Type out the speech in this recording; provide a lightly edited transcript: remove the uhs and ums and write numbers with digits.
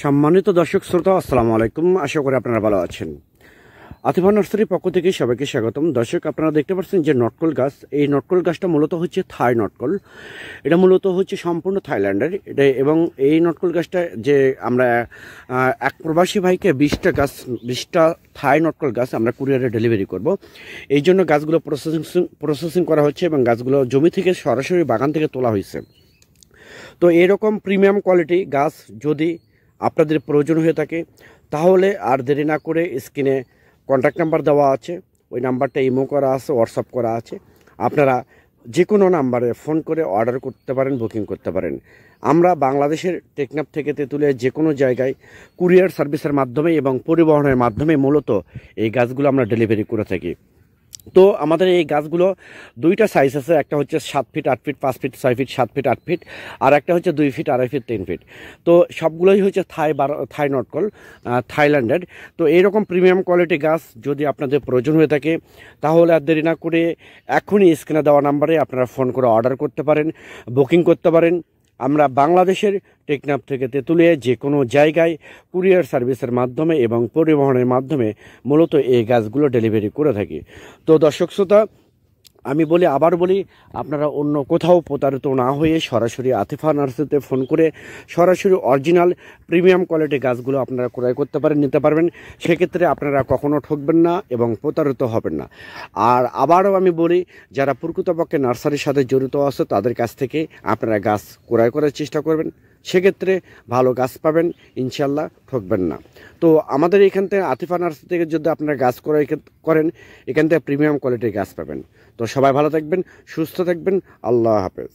সম্মানিত দর্শক শ্রোতা, আসসালামু আলাইকুম। আশা করি আপনারা ভালো আছেন। আতিফা নার্সারির পক্ষ থেকে সবাইকে স্বাগতম। দর্শক, আপনারা দেখতে পাচ্ছেন যে নটকল গাছ, এই নটকল গাছটা মূলত হচ্ছে থাই নটকল। এটা মূলত হচ্ছে সম্পূর্ণ থাইল্যান্ডের এটা, এবং এই নটকল গাছটা যে আমরা এক প্রবাসী ভাইকে 20টা থাই নটকল গাছ আমরা কুরিয়ারে ডেলিভারি করব। এই জন্য গাছগুলো প্রসেসিং করা হচ্ছে এবং গাছগুলো জমি থেকে সরাসরি বাগান থেকে তোলা হয়েছে। তো এরকম প্রিমিয়াম কোয়ালিটি গাছ যদি আপনাদের প্রয়োজন হয়ে থাকে, তাহলে আর দেরি না করে স্ক্রিনে কন্ট্যাক্ট নাম্বার দেওয়া আছে, ওই নাম্বারটা ইমো করা আছে, হোয়াটসঅ্যাপ করা আছে। আপনারা যে কোনো নাম্বারে ফোন করে অর্ডার করতে পারেন, বুকিং করতে পারেন। আমরা বাংলাদেশের টেকনাফ থেকে তেঁতুলিয়া যে কোনো জায়গায় কুরিয়ার সার্ভিসের মাধ্যমে এবং পরিবহনের মাধ্যমে মূলত এই গাছগুলো আমরা ডেলিভারি করে থাকি। তো আমাদের এই গাছগুলো দুইটা সাইজ আছে, একটা হচ্ছে 7 feet 8 feet 5 feet 6 feet 7 feet 8 feet, আর একটা হচ্ছে 2 ফিট 2.5 ফিট 3 ফিট। তো সবগুলোই হচ্ছে থাই নটকল, থাইল্যান্ডের। তো এইরকম প্রিমিয়াম কোয়ালিটি গাছ যদি আপনাদের প্রয়োজন হয়ে থাকে, তাহলে আর দেরি না করে এখনই স্ক্রিনে দেওয়া নাম্বারে আপনারা ফোন করে অর্ডার করতে পারেন, বুকিং করতে পারেন। আমরা বাংলাদেশের টেকনাফ থেকে তেঁতুলিয়া যে কোনো জায়গায় কুরিয়ার সার্ভিসের মাধ্যমে এবং পরিবহনের মাধ্যমে মূলত এই গাছগুলো ডেলিভারি করে থাকি। তো দর্শক শ্রোতা, আমি আবার বলি, আপনারা অন্য কোথাও প্রতারিত না হয়ে সরাসরি আতিফা নার্সারিতে ফোন করে সরাসরি অরিজিনাল প্রিমিয়াম কোয়ালিটি গাছগুলো আপনারা ক্রয় করতে পারেন, নিতে পারবেন। সেক্ষেত্রে আপনারা কখনো ঠকবেন না এবং প্রতারিত হবেন না। আর আবারও আমি বলি, যারা প্রকৃতপক্ষে নার্সারির সাথে জড়িত আছে তাদের কাছ থেকে আপনারা গাছ ক্রয় করার চেষ্টা করবেন, সেক্ষেত্রে ভালো গাছ পাবেন, ইনশাল্লাহ ঠকবেন না। তো আমাদের এখান থেকে আতিফা নার্সারি থেকে যদি আপনারা গাছ ক্রয় করেন, এখান থেকে প্রিমিয়াম কোয়ালিটির গাছ পাবেন। তো সবাই ভালো থাকবেন, সুস্থ থাকবেন। আল্লাহ হাফেজ।